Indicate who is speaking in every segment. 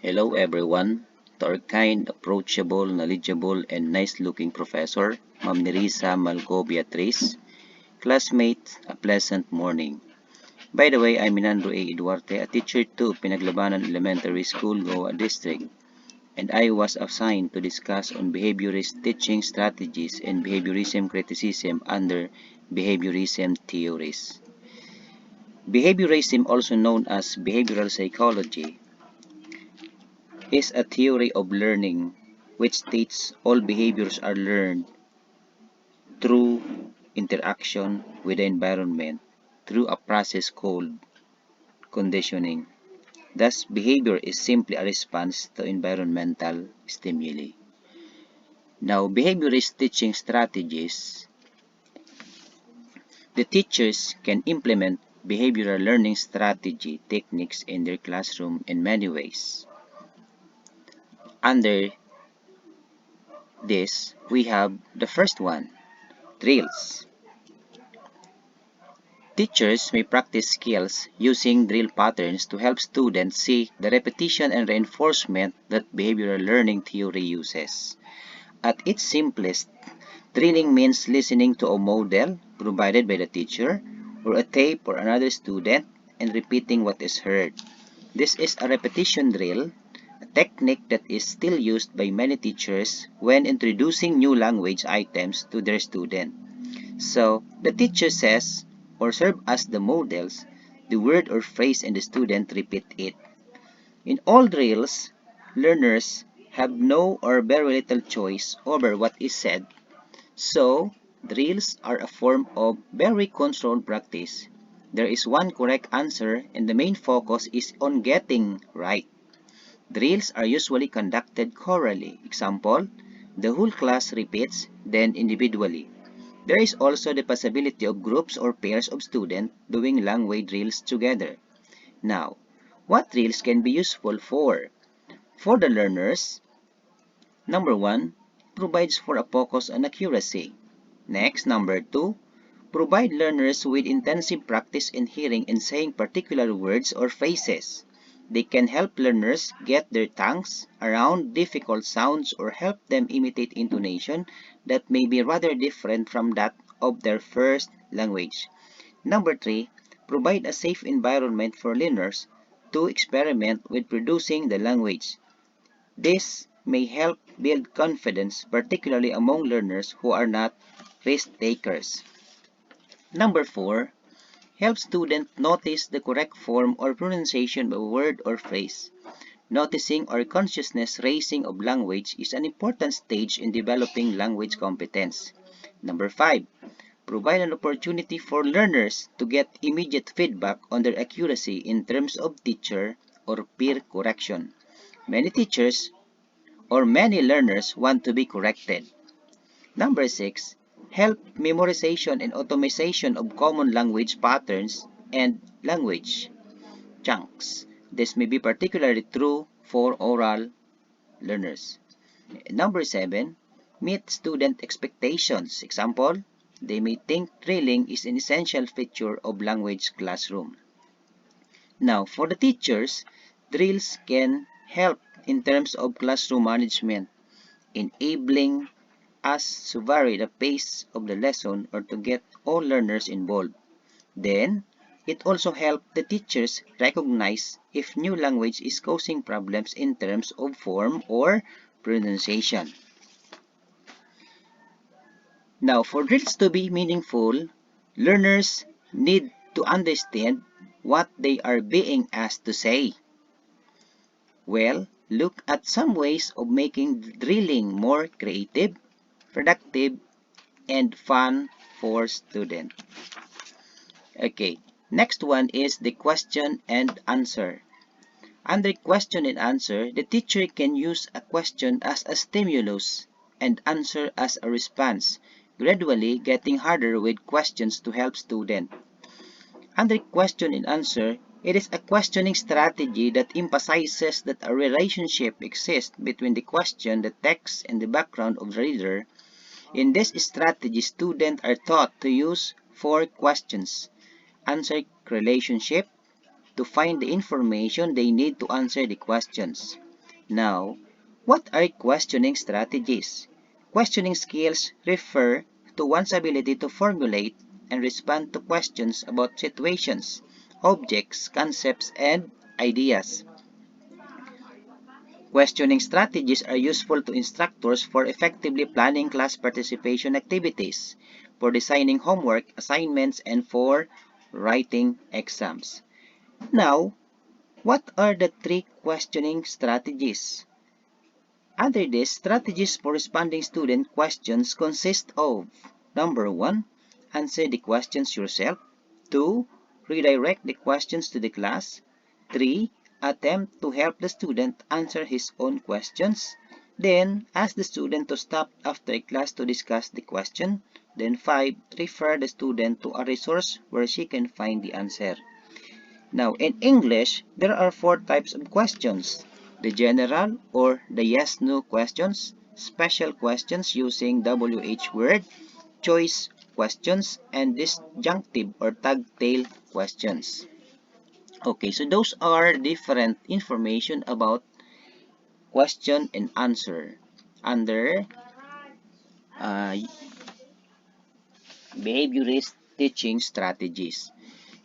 Speaker 1: Hello everyone, to our kind, approachable, knowledgeable, and nice-looking professor, Ma'am Nerissa Malco Beatriz. Classmates, a pleasant morning. By the way, I'm Minandro A. Duarte, a teacher to Pinaglabanan Elementary School, Goa District, and I was assigned to discuss on behaviorist teaching strategies and behaviorism criticism under behaviorism theories. Behaviorism, also known as behavioral psychology, is a theory of learning which states all behaviors are learned through interaction with the environment through a process called conditioning. Thus, behavior is simply a response to environmental stimuli. Now, behaviorist teaching strategies. The teachers can implement behavioral learning strategy techniques in their classroom in many ways. Under this, we have the first one, drills. Teachers may practice skills using drill patterns to help students see the repetition and reinforcement that behavioral learning theory uses. At its simplest, drilling means listening to a model provided by the teacher or a tape or another student and repeating what is heard. This is a repetition drill, a technique that is still used by many teachers when introducing new language items to their student. So, the teacher says or serve as the models, the word or phrase and the student repeat it. In all drills, learners have no or very little choice over what is said, so drills are a form of very controlled practice. There is one correct answer and the main focus is on getting right. Drills are usually conducted chorally. Example, the whole class repeats, then individually. There is also the possibility of groups or pairs of students doing language drills together. Now, what drills can be useful for? For the learners, number 1, provides for a focus on accuracy. Next, number 2, provide learners with intensive practice in hearing and saying particular words or phrases. They can help learners get their tongues around difficult sounds or help them imitate intonation that may be rather different from that of their first language. Number 3, provide a safe environment for learners to experiment with producing the language. This may help build confidence, particularly among learners who are not risk takers. Number 4, help students notice the correct form or pronunciation of a word or phrase. Noticing or consciousness raising of language is an important stage in developing language competence. Number 5, provide an opportunity for learners to get immediate feedback on their accuracy in terms of teacher or peer correction. Many teachers or many learners want to be corrected. Number 6, help memorization and automation of common language patterns and language chunks. This may be particularly true for oral learners. Number 7, meet student expectations. Example, they may think drilling is an essential feature of language classroom. Now, for the teachers, drills can help in terms of classroom management, enabling us to vary the pace of the lesson or to get all learners involved. Then, it also helps the teachers recognize if new language is causing problems in terms of form or pronunciation. Now, for drills to be meaningful, learners need to understand what they are being asked to say. Well, look at some ways of making drilling more creative, productive, and fun for students. Okay, next one is the question and answer. Under question and answer, the teacher can use a question as a stimulus and answer as a response, gradually getting harder with questions to help students. Under question and answer, it is a questioning strategy that emphasizes that a relationship exists between the question, the text, and the background of the reader. In this strategy, students are taught to use 4 questions. Answer relationship to find the information they need to answer the questions. Now, what are questioning strategies? Questioning skills refer to one's ability to formulate and respond to questions about situations, objects, concepts, and ideas. Questioning strategies are useful to instructors for effectively planning class participation activities, for designing homework, assignments, and for writing exams. Now, what are the three questioning strategies? Under this, strategies for responding student questions consist of: number 1, answer the questions yourself. 2, redirect the questions to the class. 3, attempt to help the student answer his own questions. Then, ask the student to stop after class to discuss the question. Then 5, refer the student to a resource where she can find the answer. Now, in English, there are 4 types of questions: the general or the yes-no questions, special questions using WH word, choice questions, and disjunctive or tag-tail questions. Okay, so those are different information about question and answer under uh, behaviorist teaching strategies.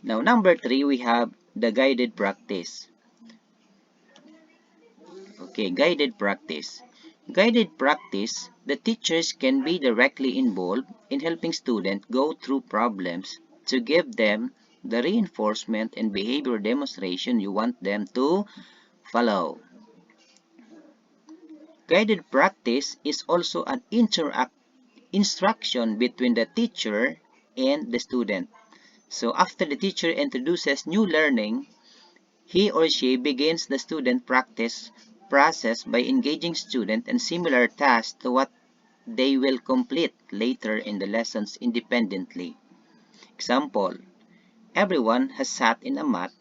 Speaker 1: Now, number 3, we have the guided practice. Okay, guided practice. Guided practice, the teachers can be directly involved in helping students go through problems to give them the reinforcement and behavior demonstration you want them to follow. Guided practice is also an instruction between the teacher and the student. So after the teacher introduces new learning, he or she begins the student practice process by engaging students in similar tasks to what they will complete later in the lessons independently. Example: everyone has sat in a math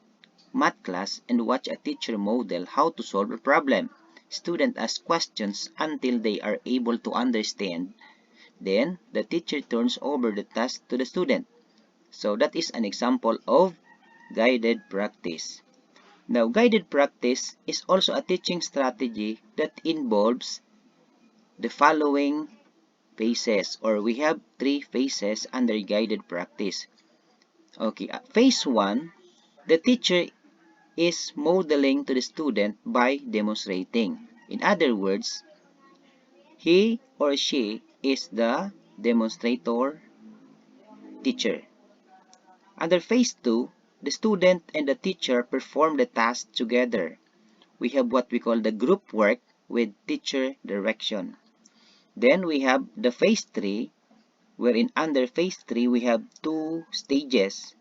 Speaker 1: class and watched a teacher model how to solve a problem. Students ask questions until they are able to understand. Then, the teacher turns over the task to the student. So that is an example of guided practice. Now, guided practice is also a teaching strategy that involves the following phases, or we have 3 phases under guided practice. Okay, phase 1, the teacher is modeling to the student by demonstrating. In other words, he or she is the demonstrator teacher. Under phase 2, the student and the teacher perform the task together. We have what we call the group work with teacher direction. Then we have the phase 3, wherein under phase 3 we have 2 stages.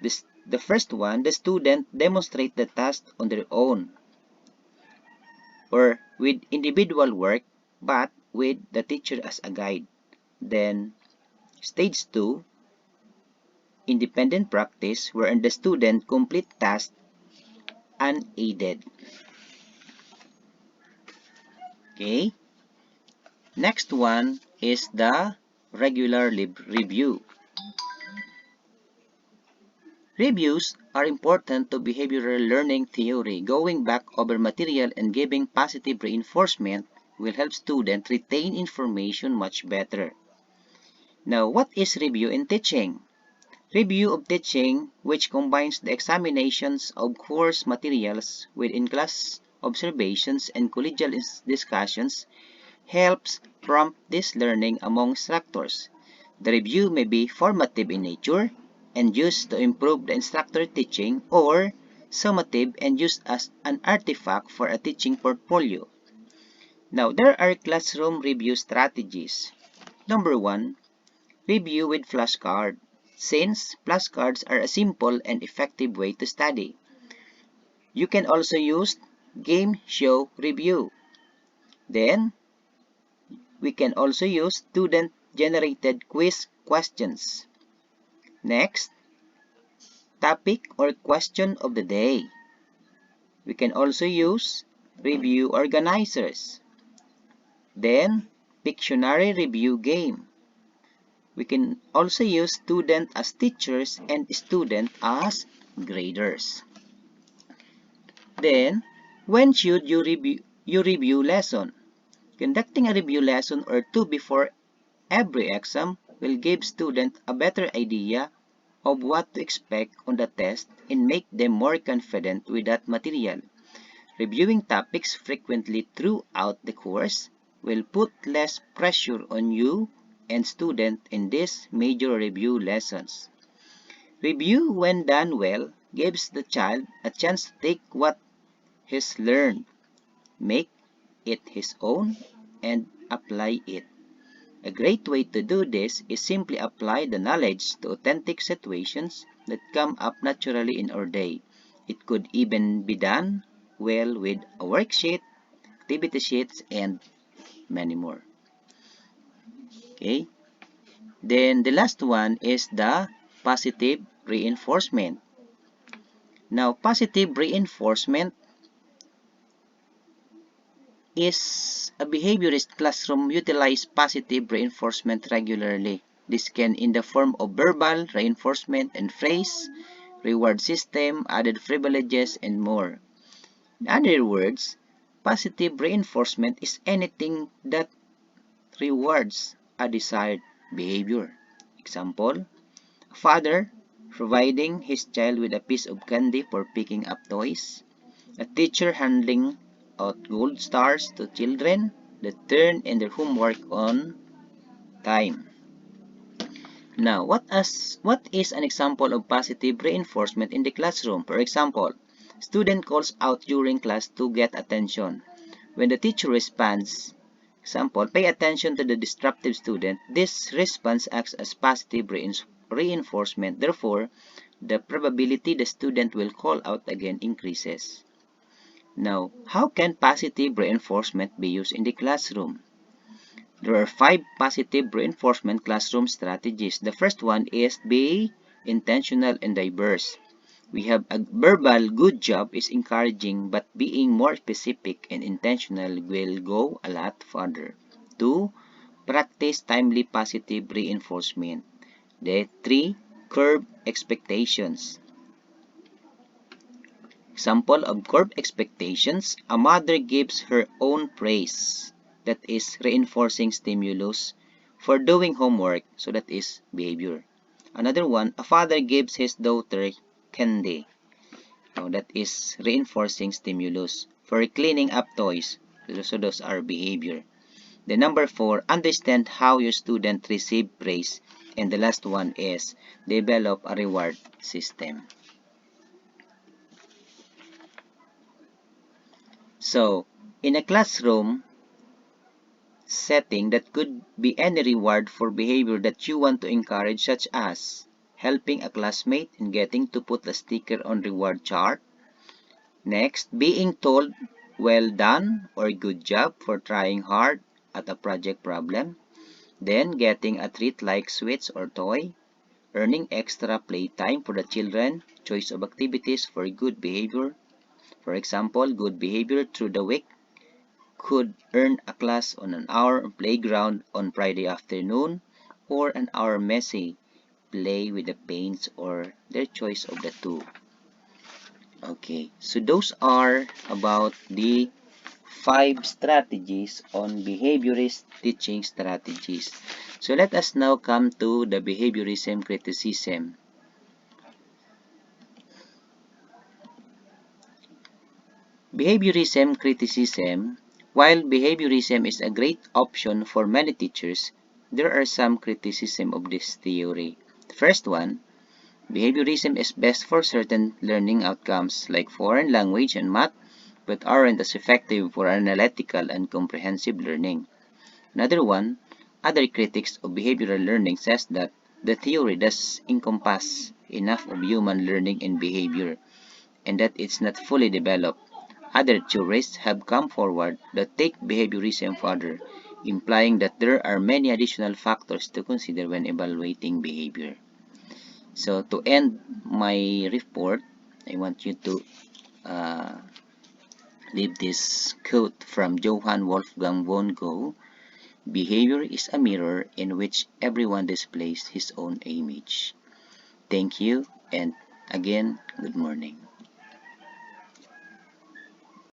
Speaker 1: The first one, the student demonstrate the task on their own or with individual work but with the teacher as a guide. Then stage 2, independent practice, wherein the student complete tasks unaided. Okay? Next one is the regular review. Reviews are important to behavioral learning theory. Going back over material and giving positive reinforcement will help students retain information much better. Now, what is review in teaching? Review of teaching, which combines the examinations of course materials with in-class observations and collegial discussions, helps prompt this learning among instructors. The review may be formative in nature and used to improve the instructor teaching, or summative and used as an artifact for a teaching portfolio. Now, there are classroom review strategies. Number 1, review with flashcard. Since flashcards are a simple and effective way to study, you can also use game show review. Then, we can also use student-generated quiz questions. Next, topic or question of the day. We can also use review organizers. Then, Pictionary review game. We can also use student as teachers and student as graders. Then, When should you review lesson? Conducting a review lesson or two before every exam will give students a better idea of what to expect on the test and make them more confident with that material. Reviewing topics frequently throughout the course will put less pressure on you and students in these major review lessons. Review, when done well, gives the child a chance to take what he's learned, make it his own, and apply it. A great way to do this is simply apply the knowledge to authentic situations that come up naturally in our day. It could even be done well with a worksheet, activity sheets, and many more. Okay? Then the last one is the positive reinforcement. Now, positive reinforcement is a behaviorist classroom utilize positive reinforcement regularly. This can in the form of verbal reinforcement and phrase, reward system, added privileges, and more. In other words, positive reinforcement is anything that rewards a desired behavior. Example, a father providing his child with a piece of candy for picking up toys. A teacher handing out gold stars to children that turn in their homework on time. Now, what is an example of positive reinforcement in the classroom? For example, student calls out during class to get attention. When the teacher responds, example, pay attention to the disruptive student, this response acts as positive reinforcement. Therefore, the probability the student will call out again increases. Now, how can positive reinforcement be used in the classroom? There are 5 positive reinforcement classroom strategies. The first one is be intentional and diverse. We have a verbal good job is encouraging, but being more specific and intentional will go a lot further. 2. Practice timely positive reinforcement. 3. Curb expectations. Example of curb expectations, a mother gives her own praise. That is reinforcing stimulus for doing homework. So that is behavior. Another one, a father gives his daughter candy. Now that is reinforcing stimulus for cleaning up toys. So those are behavior. The number 4, understand how your student receive praise. And the last one is develop a reward system. So, in a classroom setting, that could be any reward for behavior that you want to encourage, such as helping a classmate in getting to put a sticker on reward chart. Next, being told well done or good job for trying hard at a project problem. Then, getting a treat like sweets or toy. Earning extra playtime for the children. Choice of activities for good behavior. For example, good behavior through the week could earn a class on an hour playground on Friday afternoon or an hour messy play with the paints or their choice of the two. Okay, so those are about the 5 strategies on behaviorist teaching strategies. So let us now come to the behaviorism criticism. Behaviorism criticism. While behaviorism is a great option for many teachers, there are some criticism of this theory. The first one, behaviorism is best for certain learning outcomes like foreign language and math, but aren't as effective for analytical and comprehensive learning. Another one, other critics of behavioral learning says that the theory does encompass enough of human learning and behavior, and that it's not fully developed. Other theorists have come forward that take behaviorism further, implying that there are many additional factors to consider when evaluating behavior. So to end my report, I want you to leave this quote from Johann Wolfgang von Goethe. Behavior is a mirror in which everyone displays his own image. Thank you, and again, good morning.